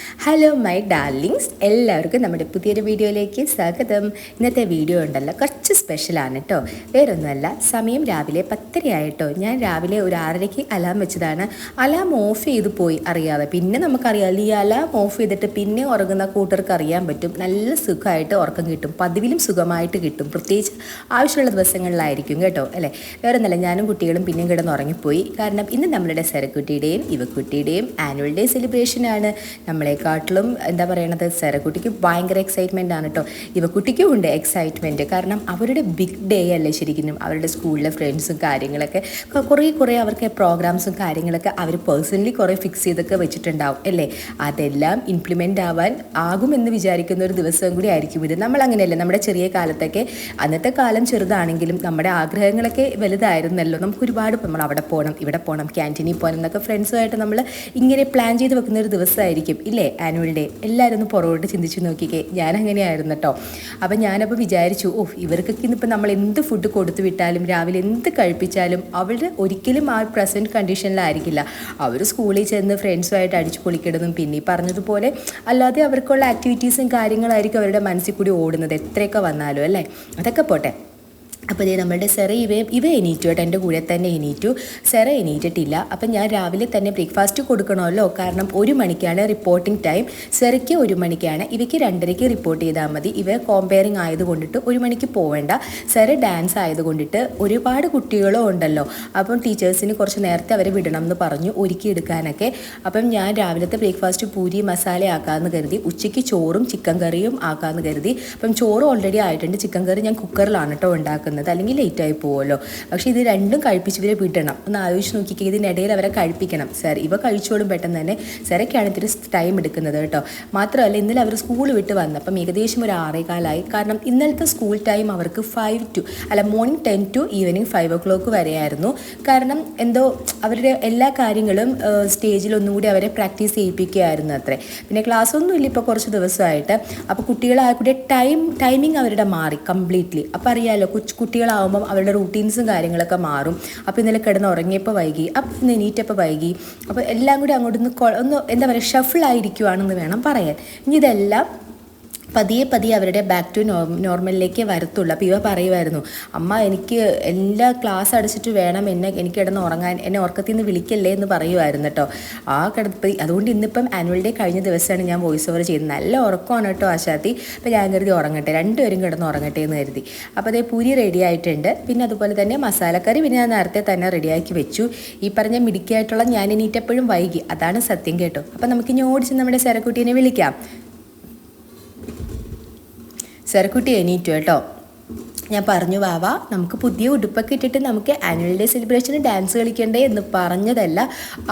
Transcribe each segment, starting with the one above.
Hello my darlings, എല്ലാവർക്കും നമ്മുടെ പുതിയൊരു വീഡിയോയിലേക്ക് സ്വാഗതം. ഇന്നത്തെ വീഡിയോ ഉണ്ടല്ലോ കുറച്ച് സ്പെഷ്യലാണ് കേട്ടോ. വേറൊന്നുമല്ല, സമയം രാവിലെ 10:30 ആയിട്ടോ. ഞാൻ രാവിലെ ഒരു 6:30 അലാം വെച്ചതാണ്. അലാം ഓഫ് ചെയ്ത് പോയി അറിയാതെ. പിന്നെ നമുക്കറിയാമല്ലോ, ഈ അലാം ഓഫ് ചെയ്തിട്ട് പിന്നെ ഉറങ്ങുന്ന കൂട്ടർക്ക് അറിയാൻ പറ്റും, നല്ല സുഖമായിട്ട് ഉറക്കം കിട്ടും, പതിവിലും സുഖമായിട്ട് കിട്ടും. പ്രത്യേകിച്ച് ആവശ്യമുള്ള ദിവസങ്ങളിലായിരിക്കും കേട്ടോ, അല്ലേ? വേറൊന്നുമല്ല, ഞാനും കുട്ടികളും പിന്നെയും കിടന്ന് ഉറങ്ങിപ്പോയി. കാരണം ഇന്ന് നമ്മളുടെ സരക്കുട്ടിയുടെയും ഇവക്കുട്ടിയുടെയും ആനുവൽ ഡേ സെലിബ്രേഷനാണ്. നമ്മളെക്കാട്ടിലും എന്താ പറയണത്, സരക്കുട്ടിക്ക് ഭയങ്കര എക്സൈറ്റ്മെൻ്റ് ആണ് കേട്ടോ. ഇവക്കുട്ടിക്കും ഉണ്ട് എക്സൈറ്റ്മെൻറ്റ്. കാരണം അവരുടെ ബിഗ് ഡേ അല്ലേ ശരിക്കും. അവരുടെ സ്കൂളിലെ ഫ്രണ്ട്സും കാര്യങ്ങളൊക്കെ കുറേ അവർക്ക് പ്രോഗ്രാംസും കാര്യങ്ങളൊക്കെ അവർ പേഴ്സണലി കുറേ ഫിക്സ് ചെയ്തൊക്കെ വെച്ചിട്ടുണ്ടാവും അല്ലേ. അതെല്ലാം ഇംപ്ലിമെൻ്റ് ആകുമെന്ന് വിചാരിക്കുന്ന ഒരു ദിവസം കൂടി ആയിരിക്കും ഇത്. നമ്മളങ്ങനെയല്ലേ, നമ്മുടെ ചെറിയ കാലത്തൊക്കെ, അന്നത്തെ കാലം ചെറുതാണെങ്കിലും നമ്മുടെ ആഗ്രഹങ്ങളൊക്കെ വലുതായിരുന്നല്ലോ. നമുക്ക് ഒരുപാട് നമ്മൾ അവിടെ പോകണം, ഇവിടെ പോകണം, ക്യാൻറ്റീനിൽ പോകണം എന്നൊക്കെ ഫ്രണ്ട്സുമായിട്ട് നമ്മൾ ഇങ്ങനെ പ്ലാൻ ചെയ്ത് വെക്കുന്ന ഒരു ദിവസമായിരിക്കും ഇല്ലേ ആനുവൽ ഡേ. എല്ലാവരും ഒന്ന് പുറകോട്ട് ചിന്തിച്ച് നോക്കിക്കേ. ഞാനങ്ങനെയായിരുന്നു കേട്ടോ. അപ്പം ഞാനപ്പോൾ വിചാരിച്ചു, ഇവർക്കൊക്കെ ഇന്നിപ്പോൾ നമ്മൾ എന്ത് ഫുഡ് കൊടുത്തു വിട്ടാലും രാവിലെ എന്ത് കഴിപ്പിച്ചാലും അവർ ഒരിക്കലും ആ പ്രസൻറ്റ് കണ്ടീഷനിലായിരിക്കില്ല. അവർ സ്കൂളിൽ ചെന്ന് ഫ്രണ്ട്സുമായിട്ട് അടിച്ചു പൊളിക്കിടുന്നതും പിന്നെ പറഞ്ഞതുപോലെ അല്ലാതെ അവർക്കുള്ള ആക്ടിവിറ്റീസും കാര്യങ്ങളായിരിക്കും അവരുടെ മനസ്സിൽ കൂടി ഓടുന്നത്, എത്രയൊക്കെ വന്നാലും അല്ലേ. അതൊക്കെ പോട്ടെ. അപ്പോൾ ഇതേ നമ്മളുടെ സെറ ഇവ എണീറ്റു കേട്ടോ, എൻ്റെ കൂടെ തന്നെ എണീറ്റു. സെറ എണീറ്റിട്ടില്ല. അപ്പം ഞാൻ രാവിലെ തന്നെ ബ്രേക്ക്ഫാസ്റ്റ് കൊടുക്കണമല്ലോ. കാരണം 1 മണിക്കാണ് റിപ്പോർട്ടിംഗ് ടൈം. സെറയ്ക്ക് 1 മണിക്കാണ്, ഇവയ്ക്ക് 2:30 റിപ്പോർട്ട് ചെയ്താൽ മതി. ഇവ കോമ്പയറിങ് ആയതുകൊണ്ടിട്ട് 1 മണിക്ക് പോവേണ്ട. സെറ ഡാൻസ് ആയതുകൊണ്ടിട്ട് ഒരുപാട് കുട്ടികളും ഉണ്ടല്ലോ. അപ്പം ടീച്ചേഴ്സിന് കുറച്ച് നേരത്തെ അവരെ വിടണം എന്ന് പറഞ്ഞു ഒരുക്കിയെടുക്കാനൊക്കെ. അപ്പം ഞാൻ രാവിലത്തെ ബ്രേക്ക്ഫാസ്റ്റ് പൂരി മസാല ആക്കാമെന്ന് കരുതി. ഉച്ചയ്ക്ക് ചോറും ചിക്കൻ കറിയും ആക്കാമെന്ന് കരുതി. അപ്പം ചോറ് ഓൾറെഡി ആയിട്ടുണ്ട്. ചിക്കൻ കറി ഞാൻ കുക്കറിലാണ് കേട്ടോ ഉണ്ടാക്കുന്നത്, അല്ലെങ്കിൽ ലേറ്റായി പോകുമല്ലോ. പക്ഷേ ഇത് രണ്ടും കഴിപ്പിച്ച് ഇവരെ വിടണം. ഒന്ന് ആലോചിച്ച് നോക്കിക്കേ, ഇതിനിടയിൽ അവരെ കഴിപ്പിക്കണം. ഇവ കഴിച്ചോളും പെട്ടെന്ന് തന്നെ. സെറയ്ക്കാണ് ഇത്തിരി ടൈം എടുക്കുന്നത് കേട്ടോ. മാത്രമല്ല, ഇന്നലെ അവർ സ്കൂൾ വിട്ട് വന്നപ്പം ഏകദേശം ഒരു 6:15. കാരണം ഇന്നലത്തെ സ്കൂൾ ടൈം അവർക്ക് മോർണിംഗ് 10 to ഈവനിങ് 5 o'clock വരെയായിരുന്നു. കാരണം എന്തോ അവരുടെ എല്ലാ കാര്യങ്ങളും സ്റ്റേജിൽ ഒന്നും കൂടി അവരെ പ്രാക്ടീസ് ചെയ്യിപ്പിക്കുകയായിരുന്നു അത്രേ. പിന്നെ ക്ലാസ് ഒന്നും ഇല്ല ഇപ്പോൾ കുറച്ച് ദിവസമായിട്ട്. അപ്പോൾ കുട്ടികളായ ടൈമിങ് അവരുടെ മാറി കംപ്ലീറ്റ്ലി. അപ്പോൾ അറിയാമല്ലോ, കുട്ടികളാകുമ്പം അവരുടെ റൂട്ടീൻസും കാര്യങ്ങളൊക്കെ മാറും. അപ്പോൾ ഇന്നലെ കിടന്ന് ഉറങ്ങിയപ്പോൾ വൈകി, അപ്പം ഇന്ന് എണീറ്റപ്പോൾ വൈകി. അപ്പോൾ എല്ലാം കൂടി അങ്ങോട്ടൊന്ന് എന്താ പറയുക, ഷഫിളായിരിക്കുവാണെന്ന് വേണം പറയാൻ. ഇനി ഇതെല്ലാം പതിയെ അവരുടെ ബാക്ക് ടു നോർമലിലേക്ക് വരത്തുള്ളൂ. അപ്പോൾ ഇവ പറയുമായിരുന്നു, അമ്മ എനിക്ക് എല്ലാ ക്ലാസ് അടച്ചിട്ട് വേണം എനിക്ക് കിടന്ന് ഉറങ്ങാൻ, എന്നെ ഉറക്കത്തിൽ നിന്ന് വിളിക്കല്ലേ എന്ന് പറയുമായിരുന്നു കേട്ടോ. അതുകൊണ്ട് ഇന്നിപ്പം ആനുവൽ ഡേ കഴിഞ്ഞ ദിവസമാണ് ഞാൻ വോയിസ് ഓവർ ചെയ്യുന്നത്. നല്ല ഉറക്കമാണ് കേട്ടോ ആശാത്തി. അപ്പോൾ ഞാൻ കരുതി ഉറങ്ങട്ടെ, രണ്ടുപേരും കിടന്ന് ഉറങ്ങട്ടെ എന്ന് കരുതി. അപ്പോൾ അതേ പൂരി റെഡി ആയിട്ടുണ്ട്. പിന്നെ അതുപോലെ തന്നെ മസാലക്കറി പിന്നെ ഞാൻ നേരത്തെ തന്നെ റെഡിയാക്കി വെച്ചു. ഈ പറഞ്ഞ മിടുക്കിയായിട്ടുള്ള ഞാൻ എണീറ്റപ്പോഴും വൈകി, അതാണ് സത്യം കേട്ടോ. അപ്പോൾ നമുക്കിനി ഓടിച്ച് നമ്മുടെ സരക്കുട്ടീനെ വിളിക്കാം. സരക്കുട്ടി എണീറ്റു കേട്ടോ. ഞാൻ പറഞ്ഞു, വാവാ നമുക്ക് പുതിയ ഉടുപ്പൊക്കെ ഇട്ടിട്ട് നമുക്ക് ആനുവൽ ഡേ സെലിബ്രേഷന് ഡാൻസ് കളിക്കണ്ടേ എന്ന് പറഞ്ഞതല്ല.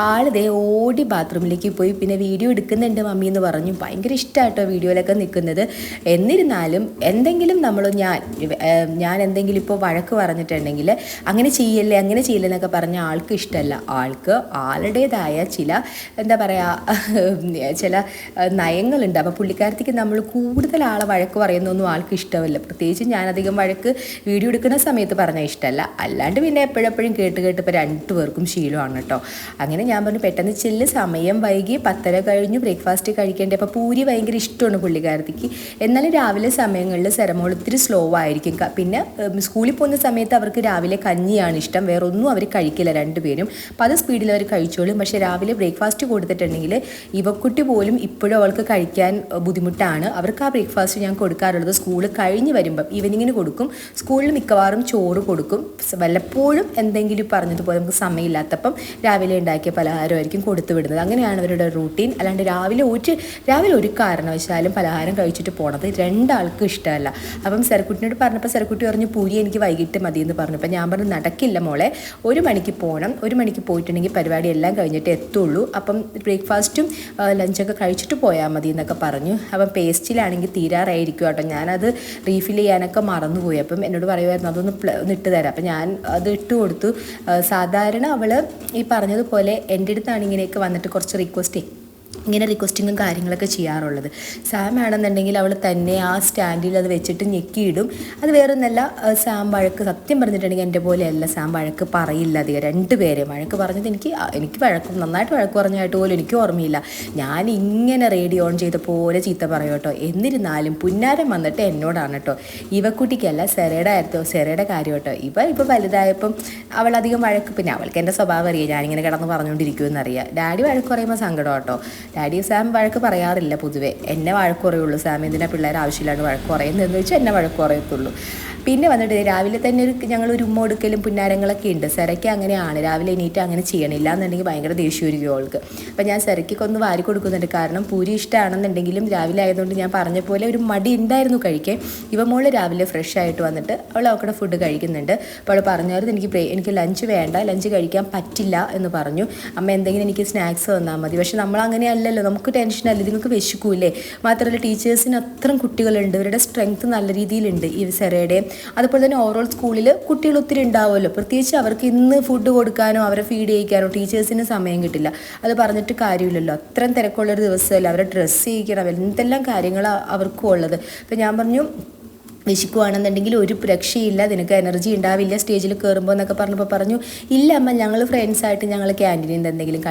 ആളിതേ ഓടി ബാത്റൂമിലേക്ക് പോയി. പിന്നെ വീഡിയോ എടുക്കുന്നുണ്ട് മമ്മി എന്ന് പറഞ്ഞു. ഭയങ്കര ഇഷ്ടമായിട്ടോ വീഡിയോയിലൊക്കെ നിൽക്കുന്നത്. എന്നിരുന്നാലും എന്തെങ്കിലും ഞാൻ എന്തെങ്കിലും ഇപ്പോൾ വഴക്ക് പറഞ്ഞിട്ടുണ്ടെങ്കിൽ അങ്ങനെ ചെയ്യല്ലേ എന്നൊക്കെ പറഞ്ഞ ആൾക്ക് ഇഷ്ടമല്ല. ആളുടേതായ ചില എന്താ പറയുക, ചില നയങ്ങളുണ്ട്. അപ്പോൾ പുള്ളിക്കാരത്തേക്ക് നമ്മൾ കൂടുതൽ ആളെ വഴക്ക് പറയുന്നൊന്നും ആൾക്ക് ഇഷ്ടമല്ല. പ്രത്യേകിച്ച് ഞാനധികം വഴക്ക് വീഡിയോ എടുക്കുന്ന സമയത്ത് പറഞ്ഞാൽ ഇഷ്ടമല്ല. അല്ലാണ്ട് പിന്നെ എപ്പോഴെപ്പോഴും കേട്ട് ഇപ്പോൾ 2 പേർക്കും ശീലമാണ് കേട്ടോ. അങ്ങനെ ഞാൻ പറഞ്ഞു, പെട്ടെന്ന് ചെല്ല്, സമയം വൈകി, 10:30 കഴിഞ്ഞു, ബ്രേക്ക്ഫാസ്റ്റ് കഴിക്കേണ്ടത്. അപ്പോൾ പൂരി ഭയങ്കര ഇഷ്ടമാണ് പുള്ളിക്കാരത്തേക്ക്. എന്നാലും രാവിലെ സമയങ്ങളിൽ സെറമോൾ ഇത്തിരി സ്ലോ ആയിരിക്കും. പിന്നെ സ്കൂളിൽ പോകുന്ന സമയത്ത് അവർക്ക് രാവിലെ കഞ്ഞിയാണ് ഇഷ്ടം, വേറെ ഒന്നും അവർ കഴിക്കില്ല രണ്ടുപേരും. അപ്പോൾ അത് സ്പീഡിൽ അവർ കഴിച്ചോളും. പക്ഷേ രാവിലെ ബ്രേക്ക്ഫാസ്റ്റ് കൊടുത്തിട്ടുണ്ടെങ്കിൽ ഇവക്കുട്ടി പോലും ഇപ്പോഴും അവൾക്ക് കഴിക്കാൻ ബുദ്ധിമുട്ടാണ്. അവർക്ക് ആ ബ്രേക്ക്ഫാസ്റ്റ് ഞാൻ കൊടുക്കാറുള്ളത് സ്കൂൾ കഴിഞ്ഞ് വരുമ്പം ഈവനിങ്ങിന് കൊടുക്കും. സ്കൂളിൽ മിക്കവാറും ചോറ് കൊടുക്കും. വല്ലപ്പോഴും എന്തെങ്കിലും പറഞ്ഞതുപോലെ നമുക്ക് സമയമില്ലാത്തപ്പം രാവിലെ ഉണ്ടാക്കിയ പലഹാരമായിരിക്കും കൊടുത്തു വിടുന്നത്. അങ്ങനെയാണ് അവരുടെ റൂട്ടീൻ. അല്ലാണ്ട് രാവിലെ ഒരു കാരണവശാലും പലഹാരം കഴിച്ചിട്ട് പോണത് രണ്ടാൾക്കും ഇഷ്ടമല്ല. അപ്പം സരക്കുട്ടിനോട് പറഞ്ഞപ്പോൾ സരക്കുട്ടി പറഞ്ഞു, പൂരി എനിക്ക് വൈകിട്ട് മതി എന്ന് പറഞ്ഞപ്പോൾ ഞാൻ പറഞ്ഞു, നടക്കില്ല മോളെ, 1 മണിക്ക് പോകണം. 1 മണിക്ക് പോയിട്ടുണ്ടെങ്കിൽ പരിപാടി എല്ലാം കഴിഞ്ഞിട്ട് എത്തുള്ളൂ. അപ്പം ബ്രേക്ക്ഫാസ്റ്റും ലഞ്ചൊക്കെ കഴിച്ചിട്ട് പോയാൽ മതി എന്നൊക്കെ പറഞ്ഞു. അപ്പം പേസ്റ്റിലാണെങ്കിൽ തീരാറായിരിക്കും കേട്ടോ. ഞാനത് റീഫിൽ ചെയ്യാനൊക്കെ മറന്നുപോയി. അപ്പം എന്നോട് പറയുമായിരുന്നു, അതൊന്ന് ഇട്ട് തരാം. അപ്പം ഞാൻ അത് ഇട്ട് കൊടുത്തു. സാധാരണ അവൾ ഈ പറഞ്ഞതുപോലെ എൻ്റെ അടുത്താണ് ഇങ്ങനെയൊക്കെ വന്നിട്ട് കുറച്ച് റിക്വസ്റ്റ് ഇങ്ങനെ റിക്വസ്റ്റിങ്ങും കാര്യങ്ങളൊക്കെ ചെയ്യാറുള്ളത്. സാം ആണെന്നുണ്ടെങ്കിൽ അവൾ തന്നെ ആ സ്റ്റാൻഡിൽ അത് വെച്ചിട്ട് ഞെക്കിയിടും. അത് വേറൊന്നല്ല, സാം വഴക്ക് സത്യം പറഞ്ഞിട്ടുണ്ടെങ്കിൽ എൻ്റെ പോലെയല്ല, സാം വഴക്ക് പറയില്ല അധികം. രണ്ടുപേരെ വഴക്ക് പറഞ്ഞത് എനിക്ക് നന്നായിട്ട് വഴക്ക് പറഞ്ഞായിട്ട് പോലും എനിക്ക് ഓർമ്മയില്ല. ഞാൻ ഇങ്ങനെ റേഡിയോ ഓൺ ചെയ്ത പോലെ ചീത്ത പറയും കേട്ടോ. എന്നിരുന്നാലും പുന്നാരം വന്നിട്ട് എന്നോടാണ് കേട്ടോ, ഇവക്കുട്ടിക്കല്ല സെറയുടെ കാര്യം കേട്ടോ. ഇപ്പം വലുതായപ്പം അവളധികം വഴക്ക്, പിന്നെ അവൾക്ക് എൻ്റെ സ്വഭാവം അറിയാം, ഞാനിങ്ങനെ കിടന്ന് പറഞ്ഞുകൊണ്ടിരിക്കുമെന്നറിയാം. ഡാഡി വഴക്ക് പറയുമ്പോൾ സങ്കടം കേട്ടോ. ഡാഡി സാം വഴക്ക് പറയാറില്ല പൊതുവേ, എന്നെ വഴക്ക് പറയുള്ളൂ. സാം എന്തിനാ പിള്ളേർ ആവശ്യമില്ലാണ്ട് വഴക്ക് പറയുന്നതെന്ന് വെച്ചാൽ എന്നെ വഴക്ക് പറയത്തുള്ളൂ. പിന്നെ വന്നിട്ട് രാവിലെ തന്നെ ഞങ്ങളൊരു ഉമ്മ കൊടുക്കലും പുന്നാരങ്ങളൊക്കെ ഉണ്ട്. സെറയ്ക്ക് അങ്ങനെയാണ്, രാവിലെ എണീറ്റ് അങ്ങനെ ചെയ്യണില്ല എന്നുണ്ടെങ്കിൽ ഭയങ്കര ദേഷ്യമായിരിക്കും അവൾക്ക്. അപ്പം ഞാൻ സെറയ്ക്കൊക്കെ ഒന്ന് വാരി കൊടുക്കുന്നുണ്ട്. കാരണം പൂരി ഇഷ്ടമാണെന്നുണ്ടെങ്കിലും രാവിലെ ആയതുകൊണ്ട് ഞാൻ പറഞ്ഞ പോലെ ഒരു മടി ഉണ്ടായിരുന്നു കഴിക്കാൻ. മോള് രാവിലെ ഫ്രഷ് ആയിട്ട് വന്നിട്ട് അവൾ അവക്കടെ ഫുഡ് കഴിക്കുന്നുണ്ട്. അപ്പോൾ അവൾ പറഞ്ഞായിരുന്നു എനിക്ക് ലഞ്ച് വേണ്ട, ലഞ്ച് കഴിക്കാൻ പറ്റില്ല എന്ന് പറഞ്ഞു. അമ്മ എന്തെങ്കിലും എനിക്ക് സ്നാക്സ് തന്നാൽ മതി. പക്ഷെ നമ്മളങ്ങനെയല്ലല്ലോ, നമുക്ക് ടെൻഷനല്ല, നിങ്ങൾക്ക് വിശക്കൂലേ. മാത്രമല്ല ടീച്ചേഴ്സിന് അത്രയും കുട്ടികളുണ്ട്, ഇവരുടെ സ്ട്രെങ്ത്ത് നല്ല രീതിയിലുണ്ട് ഈ സെറയുടെയും. അതുപോലെ തന്നെ ഓവറോൾ സ്കൂളിൽ കുട്ടികൾ ഒത്തിരി ഉണ്ടാവുമല്ലോ. പ്രത്യേകിച്ച് അവർക്ക് ഇന്ന് ഫുഡ് കൊടുക്കാനോ അവരെ ഫീഡ് ചെയ്യിക്കാനോ ടീച്ചേഴ്സിന് സമയം കിട്ടില്ല. അത് പറഞ്ഞിട്ട് കാര്യമില്ലല്ലോ, അത്രയും തിരക്കുള്ളൊരു ദിവസമല്ല, അവരെ ഡ്രസ്സ് ചെയ്യിക്കണം, എന്തെല്ലാം കാര്യങ്ങളാണ് അവർക്കും ഉള്ളത്. അപ്പം ഞാൻ പറഞ്ഞു, വിശക്കുവാണെന്നുണ്ടെങ്കിൽ ഒരു രക്ഷയില്ല, നിനക്ക് എനർജി ഉണ്ടാവില്ല സ്റ്റേജിൽ കയറുമ്പോൾ എന്നൊക്കെ പറഞ്ഞപ്പോൾ പറഞ്ഞു, ഇല്ല അമ്മ, ഞങ്ങൾ ഫ്രണ്ട്സായിട്ട് ഞങ്ങൾ ക്യാൻറ്റീനിൽ നിന്ന് എന്തെങ്കിലും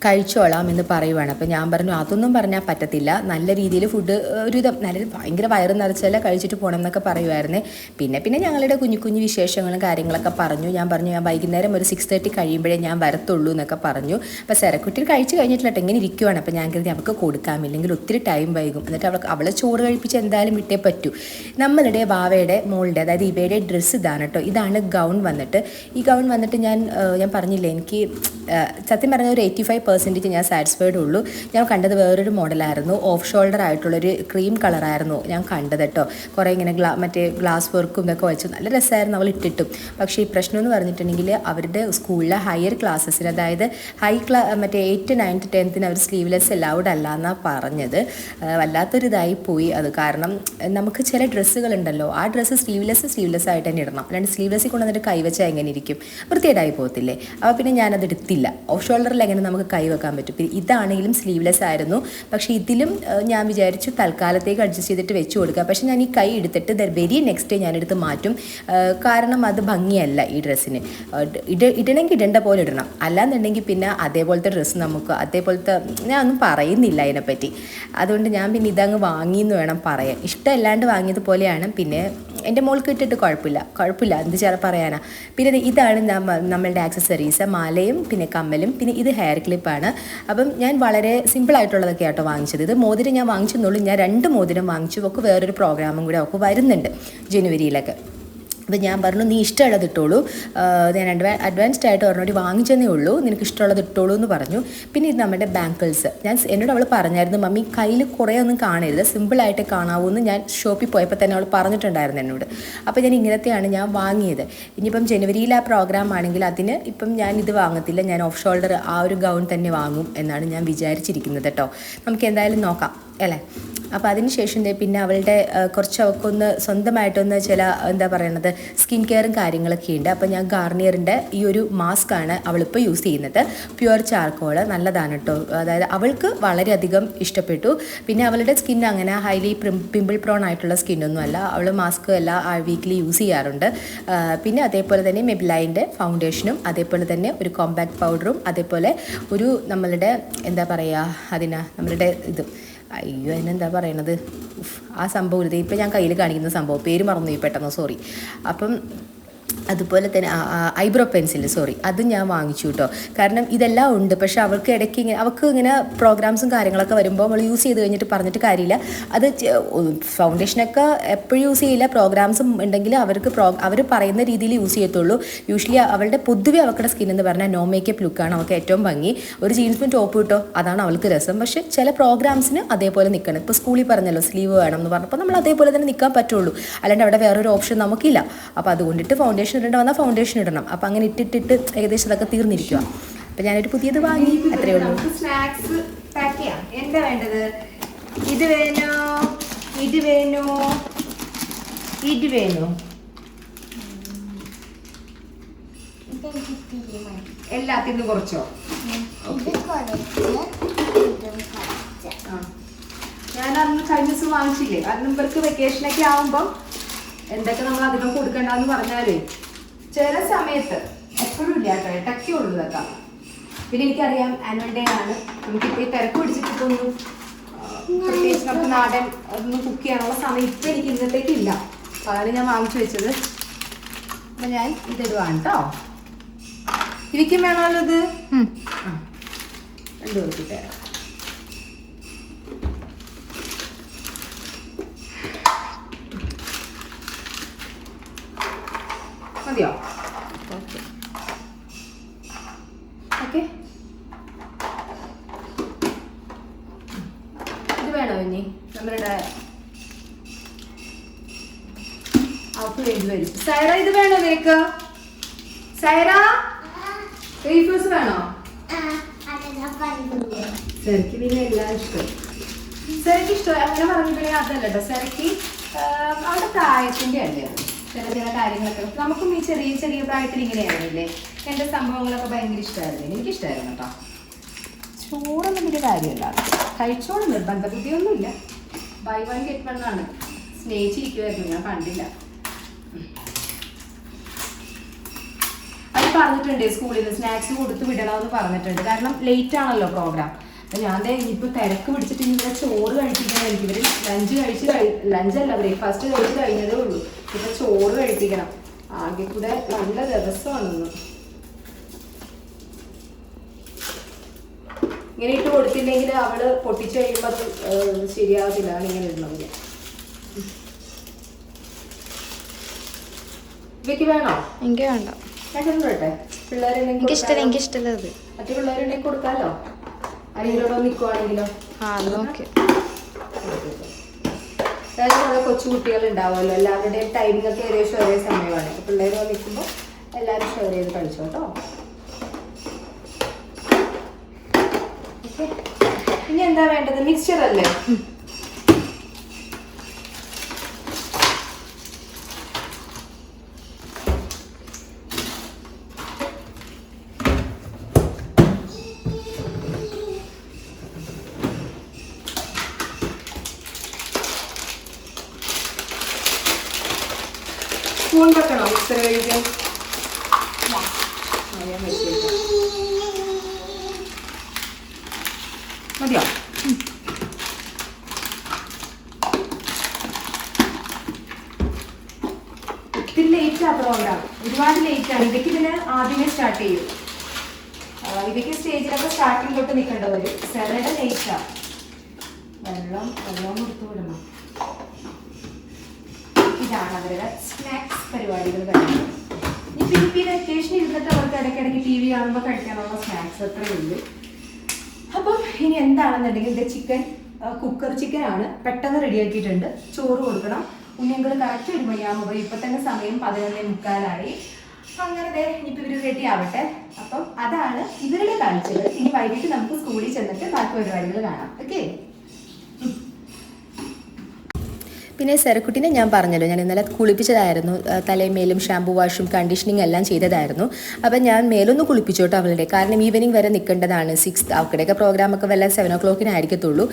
കഴിച്ചോളാം എന്ന് പറയുവാണ്. അപ്പോൾ ഞാൻ പറഞ്ഞു അതൊന്നും പറഞ്ഞാൽ പറ്റത്തില്ല, നല്ല രീതിയിൽ ഫുഡ് ഒരുവിധം നല്ല ഭയങ്കര വയറ് നിറച്ചല്ല കഴിച്ചിട്ട് പോകണം എന്നൊക്കെ പറയുമായിരുന്നേ. പിന്നെ ഞങ്ങളുടെ കുഞ്ഞു വിശേഷങ്ങളും കാര്യങ്ങളൊക്കെ പറഞ്ഞു. ഞാൻ വൈകുന്നേരം ഒരു 6:30 കഴിയുമ്പോഴേ ഞാൻ വരത്തുള്ളൂ എന്നൊക്കെ പറഞ്ഞു. അപ്പോൾ സെറക്കുട്ടി കഴിച്ച് കഴിഞ്ഞിട്ടില്ല, എങ്ങനെ ഇരിക്കുവാണ്. അപ്പോൾ ഞാൻ കരുതി അവൾക്ക് കൊടുക്കാമില്ലെങ്കിൽ ഒത്തിരി ടൈം വൈകും, എന്നിട്ട് അവളെ ചോറ് കഴിപ്പിച്ച് എന്തായാലും വിട്ടേ പറ്റൂ. നമ്മളുടെ വാവയുടെ മോളുടെ, അതായത് ഇവയുടെ ഡ്രസ്സ് ഇതാണ് കേട്ടോ. ഇതാണ് ഗൗൺ വന്നിട്ട്. ഈ ഗൗൺ വന്നിട്ട് ഞാൻ പറഞ്ഞില്ലേ, എനിക്ക് സത്യം പറഞ്ഞ ഒരു 85% ഞാൻ സാറ്റിസ്ഫൈഡ് ഉള്ളൂ. ഞാൻ കണ്ടത് വേറൊരു മോഡലായിരുന്നു, ഓഫ് ഷോൾഡർ ആയിട്ടുള്ളൊരു ക്രീം കളറായിരുന്നു ഞാൻ കണ്ടത് കേട്ടോ. കുറേ ഇങ്ങനെ ഗ്ലാസ് വർക്കും ഇതൊക്കെ വെച്ച് നല്ല രസമായിരുന്നു അവൾ ഇട്ടിട്ടും. പക്ഷേ ഈ പ്രശ്നം എന്ന് പറഞ്ഞിട്ടുണ്ടെങ്കിൽ അവരുടെ സ്കൂളിലെ ഹയർ ക്ലാസ്സസിന്, അതായത് മറ്റേ 8th 9th 10th അവർ സ്ലീവ്ലെസ് അലൗഡ് അല്ല എന്നാണ് പറഞ്ഞത്. വല്ലാത്തൊരിതായി പോയി അത്. കാരണം നമുക്ക് ചില ഡ്രസ്സുകളുണ്ടല്ലോ, ആ ഡ്രസ്സ് സ്ലീവ്ലെസ് ആയിട്ട് തന്നെ ഇടണം, അല്ലാണ്ട് സ്ലീവ്ലെസ്സിൽ കൊണ്ടുവന്നിട്ട് കൈവച്ചാൽ എങ്ങനെ ഇരിക്കും, വൃത്തികേടായി പോകത്തില്ലേ. അപ്പോൾ പിന്നെ ഞാനത് എടുത്തില്ല. ഓഫ് ഷോൾഡറിൽ എങ്ങനെ നമുക്ക് കൈവെക്കാൻ പറ്റും. പിന്നെ ഇതാണെങ്കിലും സ്ലീവ്ലെസ് ആയിരുന്നു, പക്ഷേ ഇതിലും ഞാൻ വിചാരിച്ചു തൽക്കാലത്തേക്ക് അഡ്ജസ്റ്റ് ചെയ്തിട്ട് വെച്ച് കൊടുക്കുക. പക്ഷേ ഞാൻ ഈ കൈ എടുത്തിട്ട് വെരി നെക്സ്റ്റ് ഡേ ഞാനെടുത്ത് മാറ്റും. കാരണം അത് ഭംഗിയല്ല ഈ ഡ്രസ്സിന്. ഇടണമെങ്കിൽ ഇടേണ്ട പോലെ ഇടണം, അല്ലാന്നുണ്ടെങ്കിൽ പിന്നെ അതേപോലത്തെ ഡ്രസ്സ് നമുക്ക് അതേപോലത്തെ, ഞാൻ ഒന്നും പറയുന്നില്ല അതിനെപ്പറ്റി. അതുകൊണ്ട് ഞാൻ പിന്നെ ഇതങ്ങ് വാങ്ങിയെന്ന് വേണം പറയാൻ. ഇഷ്ടമല്ലാണ്ട് വാങ്ങിയതുപോലെയാണ്. പിന്നെ എൻ്റെ മോൾക്ക് ഇട്ടിട്ട് കുഴപ്പമില്ല, എന്ത് പറയാനാ. പിന്നെ ഇതാണ് നമ്മളുടെ ആക്സസറീസ്, മാലയും പിന്നെ കമ്മലും, പിന്നെ ഇത് ഹെയർ ക്ലിപ്പാണ്. അപ്പം ഞാൻ വളരെ സിമ്പിളായിട്ടുള്ളതൊക്കെ ആട്ടോ വാങ്ങിച്ചത്. ഇത് മോതിരം ഞാൻ വാങ്ങിച്ചെന്നുള്ളൂ, ഞാൻ 2 മോതിരം വാങ്ങിച്ചു. ഒക്കെ വേറൊരു പ്രോഗ്രാമും കൂടെ ഒക്കെ വരുന്നുണ്ട് ജനുവരിയിലൊക്കെ. അപ്പോൾ ഞാൻ പറഞ്ഞു, നീ ഇഷ്ടമുള്ളത് ഇട്ടോളൂ, ഞാൻ അഡ്വാൻസ്ഡ് ആയിട്ട് ഒരെണ്ണോടി വാങ്ങിച്ചതേ ഉള്ളൂ, നിനക്ക് ഇഷ്ടമുള്ളത് ഇട്ടോളൂ എന്ന് പറഞ്ഞു. പിന്നെ ഇത് നമ്മുടെ ബാങ്കിൾസ്. എന്നോട് അവൾ പറഞ്ഞായിരുന്നു, മമ്മി കയ്യിൽ കുറേ ഒന്നും കാണരുത്, സിമ്പിളായിട്ട് കാണാവൂ എന്ന് ഞാൻ ഷോപ്പിൽ പോയപ്പോൾ തന്നെ അവൾ പറഞ്ഞിട്ടുണ്ടായിരുന്നു എന്നോട്. അപ്പോൾ ഞാൻ ഇങ്ങനത്തെയാണ് ഞാൻ വാങ്ങിയത്. ഇനിയിപ്പം ജനുവരിയിൽ ആ പ്രോഗ്രാം ആണെങ്കിൽ അതിന് ഇപ്പം ഞാൻ ഇത് വാങ്ങത്തില്ല, ഞാൻ ഓഫ് ഷോൾഡർ ആ ഒരു ഗൗൺ തന്നെ വാങ്ങും എന്നാണ് ഞാൻ വിചാരിച്ചിരിക്കുന്നത് കേട്ടോ. നമുക്ക് എന്തായാലും നോക്കാം അല്ലേ. അപ്പോൾ അതിന് ശേഷം പിന്നെ അവളുടെ കുറച്ച് അവൾക്കൊന്ന് സ്വന്തമായിട്ടൊന്ന് ചില എന്താ പറയണത് സ്കിൻ കെയറും കാര്യങ്ങളൊക്കെ ഉണ്ട്. അപ്പോൾ ഞാൻ ഗാർണിയറിൻ്റെ ഈ ഒരു മാസ്കാണ് അവളിപ്പോൾ യൂസ് ചെയ്യുന്നത്, പ്യുവർ ചാർക്കോൾ. നല്ലതാണ് കേട്ടോ, അതായത് അവൾക്ക് വളരെയധികം ഇഷ്ടപ്പെട്ടു. പിന്നെ അവളുടെ സ്കിൻ അങ്ങനെ ഹൈലി പിമ്പിൾ പ്രോൺ ആയിട്ടുള്ള സ്കിന്നൊന്നും അല്ല, അവൾ മാസ്ക് എല്ലാം വീക്കിലി യൂസ് ചെയ്യാറുണ്ട്. പിന്നെ അതേപോലെ തന്നെ മെബിലൈൻ്റെ ഫൗണ്ടേഷനും, അതേപോലെ തന്നെ ഒരു കോമ്പാക്ട് പൗഡറും, അതേപോലെ ഒരു നമ്മളുടെ എന്താ പറയുക നമ്മളുടെ അയ്യോ അതിനെന്താ പറയണത്, ആ സംഭവം ഇത് ഇപ്പം ഞാൻ കയ്യിൽ കാണിക്കുന്ന സംഭവം പേര് മറന്നു പെട്ടെന്ന്, സോറി. അപ്പം അതുപോലെ തന്നെ ഐബ്രോ പെൻസിൽ, അത് ഞാൻ വാങ്ങിച്ചു കേട്ടോ. കാരണം ഇതെല്ലാം ഉണ്ട്, പക്ഷേ അവൾക്ക് ഇടയ്ക്ക് അവൾക്ക് ഇങ്ങനെ പ്രോഗ്രാംസും കാര്യങ്ങളൊക്കെ വരുമ്പോൾ അവൾ യൂസ് ചെയ്ത് കഴിഞ്ഞിട്ട് പറഞ്ഞിട്ട് കാര്യമില്ല. അത് ഫൗണ്ടേഷനൊക്കെ എപ്പോഴും യൂസ് ചെയ്യില്ല, പ്രോഗ്രാംസും ഉണ്ടെങ്കിൽ അവർ പറയുന്ന രീതിയിൽ യൂസ് ചെയ്യത്തുള്ളൂ. യൂഷ്വലി അവളുടെ പൊതുവെ അവളുടെ സ്കിൻ എന്ന് പറഞ്ഞാൽ നോ മേക്കപ്പ് ലുക്കാണ് അവൾക്ക് ഏറ്റവും ഭംഗി. ഒരു ജീൻസും ടോപ്പ് കിട്ടോ, അതാണ് അവൾക്ക് രസം. പക്ഷേ ചില പ്രോഗ്രാംസിന് അതേപോലെ നിൽക്കണം. ഇപ്പോൾ സ്കൂളിൽ പറഞ്ഞല്ലോ സ്ലീവ് വേണം എന്ന് പറഞ്ഞപ്പോൾ നമ്മൾ അതേപോലെ തന്നെ നിൽക്കാൻ പറ്റുള്ളൂ, അല്ലാണ്ട് അവിടെ വേറൊരു ഓപ്ഷൻ നമുക്കില്ല. അപ്പോൾ അതുകൊണ്ടിട്ട് ഫൗണ്ടേഷൻ ഇടേണ്ട വന്നാൽ ഫൗണ്ടേഷൻ ഇടണം. അപ്പം അങ്ങനെ ഇട്ടിട്ട് ഏകദേശം അതൊക്കെ തീർന്നിരിക്കുക. അപ്പം ഞാനൊരു പുതിയത് വാങ്ങി, അത്രയേ ഉള്ളൂ. സ്നാക്സ് പാക്ക് ചെയ്യാം. എന്താ വേണ്ടത്? ഇത് വേണോ, ഇത് വേണോ, ഇത് വേണോ? എല്ലാത്തിനും കുറച്ചോ? ഞാൻ അന്ന് കഴിഞ്ഞ ദിവസം വാങ്ങിച്ചില്ലേ, കാരണം ഇവർക്ക് വെക്കേഷനൊക്കെ ആവുമ്പം എന്തൊക്കെ നമ്മൾ അധികം കൊടുക്കണ്ടെന്ന് പറഞ്ഞാലേ ചില സമയത്ത് എപ്പോഴും ഇല്ല കേട്ടോ, ഇടയ്ക്കേ ഉള്ളൂ ഇതൊക്കെ. പിന്നെ എനിക്കറിയാം ആനുവൽ ഡേ ആണ്, നമുക്കിപ്പോൾ ഈ തിരക്ക് പിടിച്ചിട്ടൊന്നും പ്രത്യേകിച്ച് നമുക്ക് നാടൻ ഒന്നും കുക്ക് ചെയ്യാനുള്ള സമയം ഇപ്പം എനിക്ക് ഇന്നത്തേക്കില്ല. അപ്പോൾ അതാണ് ഞാൻ വാങ്ങിച്ചു വെച്ചത്. അപ്പം ഞാൻ ഇതിടുവാണ് കേട്ടോ. ഇരിക്കും വേണമല്ലോ ഇത്. രണ്ടു പേർക്ക് തരാം. മതിയോ? Okay okay. ഇത് വേണോ ഇനി നമ്മളുടെ അവർക്ക് വേണ്ടി വരും. സൈറ ഇത് വേണോ നിനക്ക്? സൈറ വേഫേഴ്സ് വേണോ? സെറയ്ക്ക് പിന്നെ എല്ലാം ഇഷ്ടം. സെറയ്ക്ക് ഇഷ്ടം അങ്ങനെ പറഞ്ഞിട്ടുണ്ടെങ്കിൽ അതല്ല കേട്ടോ, സെറയ്ക്ക് അവരുടെ പ്രായത്തിൻ്റെ അല്ലേ ചില ചില കാര്യങ്ങളൊക്കെ. നമുക്കും ഈ ചെറിയ ചെറിയ പ്രായത്തിൽ ഇങ്ങനെയായിരുന്നില്ലേ, എൻ്റെ സംഭവങ്ങളൊക്കെ ഭയങ്കര ഇഷ്ടമായിരുന്നു. എനിക്കിഷ്ടമായിരുന്നു കേട്ടോ. ചോറൊന്നും വലിയ കാര്യമല്ല, കഴിച്ചോട് നിർബന്ധ ബുദ്ധിയൊന്നുമില്ല. ബൈ വൺ ഗെറ്റ് വൺ ആണ്. സ്നേഹിച്ചിരിക്കുമായിരുന്നു, ഞാൻ കണ്ടില്ല. അത് പറഞ്ഞിട്ടുണ്ട് സ്കൂളിൽ നിന്ന് സ്നാക്സ് കൊടുത്ത് വിടണമെന്ന് പറഞ്ഞിട്ടുണ്ട്, കാരണം ലേറ്റ് ആണല്ലോ പ്രോഗ്രാം. അപ്പം ഞാൻ ഇനിയിപ്പോൾ തിരക്ക് പിടിച്ചിട്ട് ഇവിടെ ചോറ് കഴിപ്പിക്കണം. എനിക്ക് ഇവർ ലഞ്ചല്ല ബ്രേക്ക്ഫാസ്റ്റ് കഴിച്ച് കഴിഞ്ഞതേ ഉള്ളൂ. ഇപ്പം ചോറ് കഴിപ്പിക്കണം. ആകെ കൂടെ നല്ല ദിവസമാണെന്ന്. ഇങ്ങനെ ഇട്ട് കൊടുത്തില്ലെങ്കിൽ അവള് പൊട്ടിച്ച് കഴിയുമ്പോൾ അത് ശരിയാവത്തില്ല. ഇങ്ങനെ ഇടണമെങ്കിൽ. ഇവയ്ക്ക് വേണോ? എനിക്ക് വേണ്ട. രണ്ടേ പിള്ളേരുണ്ടെങ്കിൽ മറ്റു പിള്ളേരുണ്ടെങ്കിൽ കൊടുക്കാമല്ലോ. ആരെങ്കിലോടോ നിൽക്കുവാണെങ്കിലോ. അതായത് നമ്മുടെ കൊച്ചു കുട്ടികൾ ഉണ്ടാവുമല്ലോ, എല്ലാവരുടെയും ടൈമിംഗ് ഒക്കെ ഏകദേശം ഒരേ സമയമാണ്. അപ്പോൾ പിള്ളേർ നിൽക്കുമ്പോൾ എല്ലാവരും ഷെയർ ചെയ്ത് കഴിച്ചോ കേട്ടോ. ഇനി എന്താ വേണ്ടത്? മിക്സ്ചർ അല്ലേ? സ്പൂൺ വെക്കണോ മിക്സർ കഴിക്കാൻ? മതിയോ? ഒത്തിരി ലേറ്റ് ആക്കുന്നതുകൊണ്ടാണ്, ഒരുപാട് ലേറ്റ് ആണ്. ഇവയ്ക്ക് ഇതിന് ആദ്യമേ സ്റ്റാർട്ട് ചെയ്യും. ഇവയ്ക്ക് സ്റ്റേജിലൊക്കെ സ്റ്റാർട്ടിങ് തൊട്ട് നിൽക്കേണ്ട വരും. സെറയുടെ ലേറ്റാണ്. വെള്ളം കൊടുത്തു വിടണം. ഇതാണ് അവരുടെ സ്നാക്സ് പരിപാടികൾ കഴിഞ്ഞു. ഈ വെക്കേഷൻ ഇരുന്നിട്ട് അവർക്ക് ഇടയ്ക്കിടയ്ക്ക് TV കാണുമ്പോൾ കഴിക്കാനുള്ള സ്നാക്സ് അത്രയേ ഉള്ളൂ. അപ്പം ഇനി എന്താണെന്നുണ്ടെങ്കിൽ ഇത് ചിക്കൻ കുക്കർ ചിക്കൻ ആണ്, പെട്ടെന്ന് റെഡിയാക്കിയിട്ടുണ്ട്. ചോറ് കൊടുക്കണം. ഉണ്ണിയങ്കൾ കറക്റ്റ് 1 മണിയാകുമ്പോൾ, ഇപ്പം തന്നെ സമയം 11:45. അങ്ങനെ ഇനിയിപ്പോൾ ഇവർ റെഡി ആവട്ടെ. അപ്പം അതാണ് ഇവരുടെ കാഴ്ചകൾ. ഇനി വൈകിട്ട് നമുക്ക് സ്കൂളിൽ ചെന്നിട്ട് ബാക്കി പരിപാടികൾ കാണാം. ഓക്കെ. പിന്നെ സെറക്കുട്ടീനെ ഞാൻ പറഞ്ഞല്ലോ, ഞാൻ ഇന്നലെ കുളിപ്പിച്ചതായിരുന്നു. തലമേലും ഷാമ്പു വാഷും കണ്ടീഷനിങ് എല്ലാം ചെയ്തതായിരുന്നു. അപ്പം ഞാൻ മേലൊന്ന് കുളിപ്പിച്ചു കേട്ടോ അവളുടെ, കാരണം ഈവനിങ് വരെ നിൽക്കേണ്ടതാണ്. 6 അവരുടെയൊക്കെ പ്രോഗ്രാമൊക്കെ വല്ല 7 o'clock ആയിരിക്കത്തുള്ളൂ.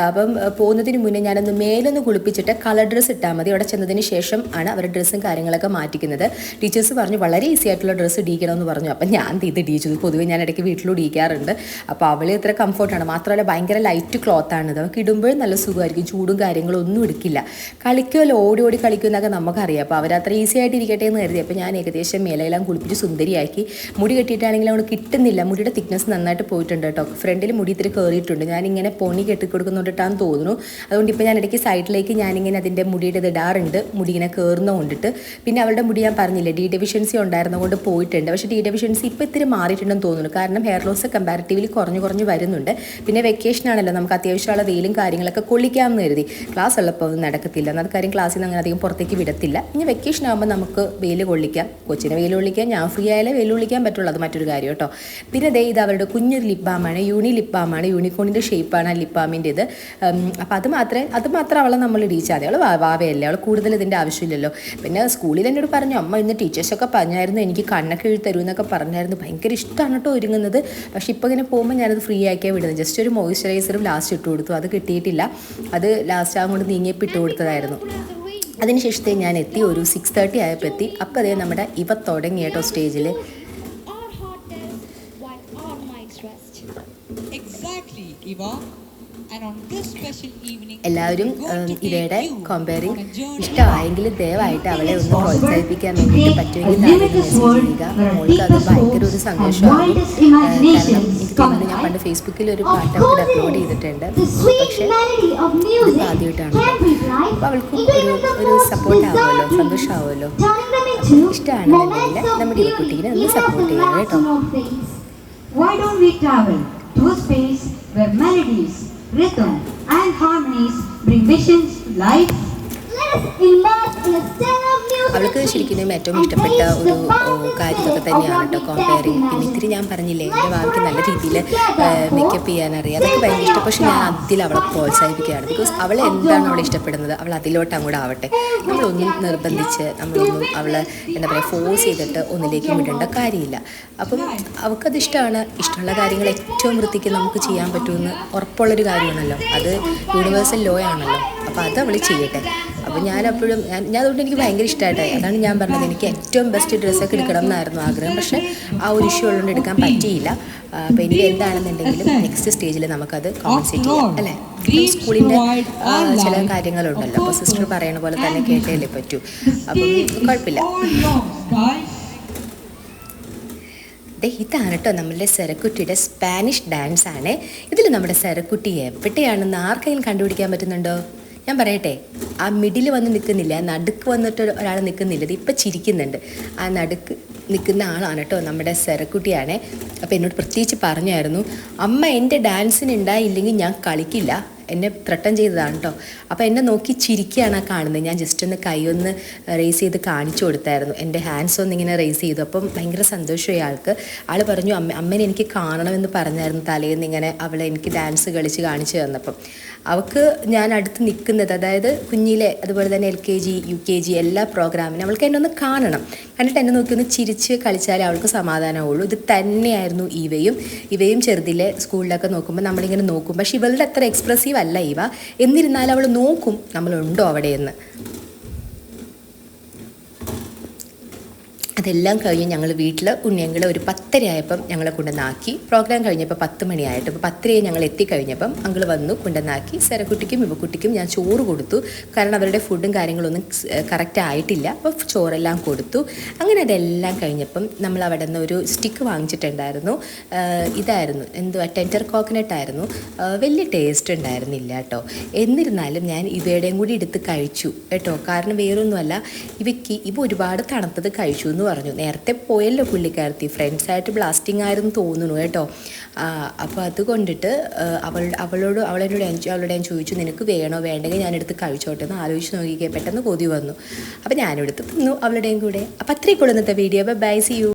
അപ്പം പോകുന്നതിന് മുന്നേ ഞാനൊന്ന് മേലൊന്ന് കുളിപ്പിച്ചിട്ട് കളർ ഡ്രസ്സ് ഇട്ടാൽ മതി. അവിടെ ചെന്നതിന് ശേഷം ആണ് അവരുടെ ഡ്രസ്സും കാര്യങ്ങളൊക്കെ മാറ്റിക്കുന്നത്. ടീച്ചേഴ്സ് പറഞ്ഞു വളരെ ഈസി ആയിട്ടുള്ള ഡ്രസ്സ് ഇടിക്കണമെന്ന് പറഞ്ഞു. അപ്പം ഞാൻ ഇത് ഇടിച്ചത്. പൊതുവെ ഞാൻ ഇടയ്ക്ക് വീട്ടിലും ഇടിക്കാറുണ്ട്. അപ്പോൾ അവൾ ഇത്ര കംഫർട്ടാണ്. മാത്രമല്ല ഭയങ്കര ലൈറ്റ് ക്ലോത്താണ് ഇത്. അവർക്ക് ഇടുമ്പോഴും നല്ല സുഖമായിരിക്കും. ചൂടും കാര്യങ്ങളും ഒന്നും എടുക്കില്ല. കളിക്കുമല്ലോ, ഓടി ഓടി കളിക്കുമെന്നൊക്കെ നമുക്കറിയാം. അപ്പോൾ അവരത്ര ഈസി ആയിട്ട് ഇരിക്കട്ടെ എന്ന് കരുതി. അപ്പോൾ ഞാൻ ഏകദേശം മേലെല്ലാം കുളിപ്പിച്ച് സുന്ദരിയാക്കി. മുടി കെട്ടിയിട്ടാണെങ്കിൽ അവൾ കിട്ടുന്നില്ല. മുടിയുടെ തിക്നെസ് നന്നായിട്ട് പോയിട്ടുണ്ട് കേട്ടോ. ഫ്രണ്ടിൽ മുടി ഇത്തിരി കയറിയിട്ടുണ്ട്. ഞാനിങ്ങനെ പൊണി കെട്ടിക്കൊടുക്കുന്നുണ്ടിട്ടാന്ന് തോന്നുന്നു. അതുകൊണ്ട് ഇപ്പോൾ ഞാൻ ഇടയ്ക്ക് സൈഡിലേക്ക് ഞാനിങ്ങനെ അതിൻ്റെ മുടിയുടെ ഇത് ഇടാറുണ്ട്, മുടി ഇങ്ങനെ കയറുന്ന കൊണ്ടിട്ട്. പിന്നെ അവളുടെ മുടി ഞാൻ പറഞ്ഞില്ലേ ഡി ഡെഫിഷ്യൻസി ഉണ്ടായിരുന്നതുകൊണ്ട് പോയിട്ടുണ്ട്. പക്ഷേ ഡി ഡെഫിഷ്യൻസി ഇപ്പോൾ ഇത്തിരി മാറിയിട്ടുണ്ടെന്ന് തോന്നുന്നു. കാരണം ഹെയർ ലോസ് കമ്പാരിറ്റീവ്ലി കുറഞ്ഞ് വരുന്നുണ്ട്. പിന്നെ വെക്കേഷൻ ആണല്ലോ, നമുക്ക് അത്യാവശ്യമുള്ള വെയിലും കാര്യങ്ങളൊക്കെ കൊള്ളിക്കാമെന്ന് കരുതി. ക്ലാസ് ഉള്ളപ്പോൾ ഒന്നും നടക്കത്തില്ല. പറ്റില്ല. ഒന്നാമത്തെ കാര്യം ക്ലാസ്സിൽ നിന്ന് അങ്ങനെ അധികം പുറത്തേക്ക് വിടത്തില്ല. ഇനി വെക്കേഷൻ ആകുമ്പോൾ നമുക്ക് വെയിൽ കൊള്ളിക്കാം, കൊച്ചിനെ വെയിൽ കൊള്ളിക്കാം, ഞാൻ ഫ്രീ ആയാലേ വെയിൽ കൊള്ളിക്കാൻ പറ്റുള്ളൂ. അത് മറ്റൊരു കാര്യം കേട്ടോ. പിന്നെ ദേ ഇത് അവരുടെ കുഞ്ഞൊരു ലിപ് ബാമാണ്, ലിപ് ബാമാണ്, യൂണിക്കോണിൻ്റെ ഷേപ്പാണ് ആ ലിപ് ബാമിൻ്റെ ഇത്. അപ്പോൾ അത് മാത്രം അവളെ നമ്മൾ ഇടിച്ചാൽ മതി. അവൾ വാവയല്ലേ, അവൾ കൂടുതൽ ഇതിൻ്റെ ആവശ്യമില്ലല്ലോ. പിന്നെ സ്കൂളിൽ എന്നോട് പറഞ്ഞു, അമ്മ ഇന്ന് ടീച്ചേഴ്സൊക്കെ പറഞ്ഞായിരുന്നു എനിക്ക് കണ്ണൊക്കെ എഴുതി തരൂ എന്നൊക്കെ പറഞ്ഞായിരുന്നു. ഭയങ്കര ഇഷ്ടമാണ് കേട്ടോ ഒരുങ്ങുന്നത്. പക്ഷേ ഇപ്പോൾ ഇങ്ങനെ പോകുമ്പോൾ ഞാനത് ഫ്രീ ആക്കിയാൽ വിടുന്നത്. ജസ്റ്റ് ഒരു മോയ്സ്ചറൈസറും ലാസ്റ്റ് ഇട്ട് കൊടുത്തു, അത് കിട്ടിയിട്ടില്ല. അത് ലാസ്റ്റ് അങ്ങോട്ട് നീങ്ങിയപ്പോൾ ഇട്ട് കൊടുത്തതായിരുന്നു. അതിനുശേഷത്തെ ഞാൻ എത്തി, ഒരു 6:30 ആയപ്പോൾ എത്തി. അപ്പോൾ അതേ നമ്മുടെ ഇവ തുടങ്ങി കേട്ടോ സ്റ്റേജിൽ. എല്ലാവരും ഇവയുടെ കമ്പയറിങ് ഇഷ്ടമായെങ്കിൽ ദയവായിട്ട് അവളെ ഒന്ന് പ്രോത്സാഹിപ്പിക്കാൻ വേണ്ടിയിട്ട് പറ്റുമെങ്കിൽ താഴെ മെസ്സേജ് ചെയ്യുക. മോൾക്ക് അത് ഭയങ്കര ഒരു സന്തോഷമാകും. കാരണം എനിക്ക് തോന്നുന്നു ഞാൻ പണ്ട് ഫേസ്ബുക്കിൽ ഒരു പാട്ട് അവൾക്ക് അപ്ലോഡ് ചെയ്തിട്ടുണ്ട്, പക്ഷേ ഇത് ആദ്യമായിട്ടാണ്. അപ്പോൾ അവൾക്കും ഒരു സപ്പോർട്ടാവുമല്ലോ, സന്തോഷമാവുമല്ലോ. ഇഷ്ടമാണെന്നുണ്ടെങ്കിൽ നമ്മുടെ ഈ കുട്ടീനെ ഒന്ന് സപ്പോർട്ട് ചെയ്യണം കേട്ടോ. Why don't we travel to a space where melodies, rhythm and harmonies bring visions to life? Let us immerse in a stellar music. അവൾക്ക് ശരിക്കും ഏറ്റവും ഇഷ്ടപ്പെട്ട ഒരു കാര്യമൊക്കെ തന്നെയാണ് കേട്ടോ കമ്പയറിങ്. പിന്നെ ഇത്തിരി ഞാൻ പറഞ്ഞില്ലേ എൻ്റെ ഭാവിക്ക് നല്ല രീതിയിൽ മേക്കപ്പ് ചെയ്യാനറിയാം, അതൊക്കെ ഭയങ്കര ഇഷ്ടം. പക്ഷേ ഞാൻ അതിൽ അവളെ പ്രോത്സാഹിപ്പിക്കുകയാണ്. ബിക്കോസ് അവളെ എന്താണ് അവളെ ഇഷ്ടപ്പെടുന്നത് അവൾ അതിലോട്ട് അങ്ങോട്ട് ആവട്ടെ. നമ്മളൊന്നും നിർബന്ധിച്ച് നമ്മളൊന്നും അവളെ എന്താ പറയുക ഫോഴ്സ് ചെയ്തിട്ട് ഒന്നിലേക്ക് വിടേണ്ട കാര്യമില്ല. അപ്പം അവൾക്കത് ഇഷ്ടമാണ്. ഇഷ്ടമുള്ള കാര്യങ്ങൾ ഏറ്റവും വൃത്തിക്ക് നമുക്ക് ചെയ്യാൻ പറ്റുമെന്ന് ഉറപ്പുള്ളൊരു കാര്യമാണല്ലോ, അത് യൂണിവേഴ്സൽ ലോ ആണല്ലോ. അപ്പോൾ അത് അവൾ ചെയ്യട്ടെ. അപ്പോൾ ഞാനപ്പോഴും അതുകൊണ്ട് എനിക്ക് ഭയങ്കര ഇഷ്ടമായിട്ടായി. അതാണ് ഞാൻ പറഞ്ഞത്, എനിക്ക് ഏറ്റവും ബെസ്റ്റ് ഡ്രസ്സൊക്കെ എടുക്കണം എന്നായിരുന്നു ആഗ്രഹം. പക്ഷേ ആ ഒരു ഇഷ്യൂ ഉള്ളതുകൊണ്ട് എടുക്കാൻ പറ്റിയില്ല. അപ്പോൾ ഇനി എന്താണെന്നുണ്ടെങ്കിലും നെക്സ്റ്റ് സ്റ്റേജിൽ നമുക്കത് കോമ്പൻസേറ്റ് ചെയ്യാം അല്ലേ. സ്കൂളിൻ്റെ ചില കാര്യങ്ങളുണ്ടല്ലോ, അപ്പോൾ സിസ്റ്റർ പറയണ പോലെ തന്നെ കേട്ടേലേ പറ്റൂ. അപ്പം കുഴപ്പമില്ല. ഇതാണ് കേട്ടോ നമ്മളുടെ സെറക്കുട്ടിയുടെ സ്പാനിഷ് ഡാൻസ് ആണ്. ഇതിൽ നമ്മുടെ സെറക്കുട്ടി എവിടെയാണെന്ന് ആർക്കെങ്കിലും കണ്ടുപിടിക്കാൻ പറ്റുന്നുണ്ടോ? ഞാൻ പറയട്ടെ, ആ മിഡിൽ വന്ന് നിൽക്കുന്നില്ല, നടുക്ക് വന്നിട്ട് ഒരാൾ നിൽക്കുന്നില്ല, ഇത് ഇപ്പം ചിരിക്കുന്നുണ്ട്. ആ നടുക്ക് നിൽക്കുന്ന ആളാണ് കേട്ടോ നമ്മുടെ സെറക്കുട്ടിയാണ്. അപ്പോൾ എന്നോട് പ്രത്യേകിച്ച് പറഞ്ഞായിരുന്നു, അമ്മ എൻ്റെ ഡാൻസിന് ഉണ്ടായില്ലെങ്കിൽ ഞാൻ കളിക്കില്ല, എന്നെ ത്രട്ടൻ ചെയ്തതാണ് കേട്ടോ. അപ്പോൾ എന്നെ നോക്കി ചിരിക്കുകയാണ് ആ കാണുന്നത്. ഞാൻ ജസ്റ്റ് ഒന്ന് കൈ ഒന്ന് റേസ് ചെയ്ത് കാണിച്ചു കൊടുത്തായിരുന്നു, എൻ്റെ ഹാൻഡ്സ് ഒന്ന് ഇങ്ങനെ റേസ് ചെയ്തു. അപ്പം ഭയങ്കര സന്തോഷമായി ആൾക്ക്. ആൾ പറഞ്ഞു അമ്മേനെ എനിക്ക് കാണണമെന്ന് പറഞ്ഞായിരുന്നു തലേന്ന് ഇങ്ങനെ അവളെ എനിക്ക് ഡാൻസ് കളിച്ച് കാണിച്ചു തന്നപ്പം. അവൾക്ക് ഞാൻ അടുത്ത് നിൽക്കുന്നത്, അതായത് കുഞ്ഞിലെ അതുപോലെ തന്നെ LKG UKG എല്ലാ പ്രോഗ്രാമിനും അവൾക്ക് എന്നെ ഒന്ന് കാണണം. കണ്ടിട്ട് എന്നെ നോക്കി ഒന്ന് ചിരിച്ച് കളിച്ചാലേ അവൾക്ക് സമാധാനമുള്ളൂ. ഇത് തന്നെയായിരുന്നു ഇവയും ചെറുതിലെ സ്കൂളിലൊക്കെ നോക്കുമ്പോൾ നമ്മളിങ്ങനെ നോക്കും. പക്ഷെ ഇവളുടെ അത്ര എക്സ്പ്രസീവ് അല്ല ഇവ. എന്നിരുന്നാലും അവൾ നോക്കും നമ്മളുണ്ടോ അവിടെയെന്ന്. അതെല്ലാം കഴിഞ്ഞ് ഞങ്ങൾ വീട്ടിൽ ഉണ്ണിയങ്ങൾ ഒരു 10:30 ആയപ്പം ഞങ്ങളെ കൊണ്ടുവന്നാക്കി. പ്രോഗ്രാം കഴിഞ്ഞപ്പോൾ 10 മണിയായിട്ട്, അപ്പോൾ 10:30 ഞങ്ങൾ എത്തിക്കഴിഞ്ഞപ്പം അങ്കിൾ വന്നു കൊണ്ടുവന്നാക്കി. സെറക്കുട്ടിക്കും ഇവക്കുട്ടിക്കും ഞാൻ ചോറ് കൊടുത്തു, കാരണം അവരുടെ ഫുഡും കാര്യങ്ങളൊന്നും കറക്റ്റ് ആയിട്ടില്ല. അപ്പോൾ ചോറെല്ലാം കൊടുത്തു. അങ്ങനെ അതെല്ലാം കഴിഞ്ഞപ്പം നമ്മൾ അവിടെ നിന്ന് ഒരു സ്റ്റിക്ക് വാങ്ങിച്ചിട്ടുണ്ടായിരുന്നു. ഇതായിരുന്നു എന്തുവാ, ടെൻഡർ കോക്കനട്ട് ആയിരുന്നു. വലിയ ടേസ്റ്റ് ഉണ്ടായിരുന്നില്ല കേട്ടോ. എന്നിരുന്നാലും ഞാൻ ഇവയുടെയും കൂടി എടുത്ത് കഴിച്ചു കേട്ടോ. കാരണം വേറൊന്നുമല്ല, ഇവ ഒരുപാട് തണുത്തത് കഴിച്ചു എന്ന് പറഞ്ഞു. നേരത്തെ പോയല്ലോ പുള്ളിക്കാരത്തി, ഫ്രണ്ട്സായിട്ട് ബ്ലാസ്റ്റിംഗ് ആയിരുന്നു തോന്നുന്നു കേട്ടോ. അപ്പോൾ അതുകൊണ്ടിട്ട് അവളോട് ഞാൻ ചോദിച്ചു, നിനക്ക് വേണോ വേണ്ടെങ്കിൽ ഞാനെടുത്ത് കഴിച്ചോട്ടെ എന്ന് ആലോചിച്ച് നോക്കിക്കേ. പെട്ടെന്ന് കൊതി വന്നു. അപ്പോൾ ഞാനെടുത്ത് തിന്നു അവളുടെയും കൂടെ. അപ്പോൾ അത്രയൊക്കെ ഉള്ളൂ ഇന്നത്തെ വീഡിയോ. By, see you.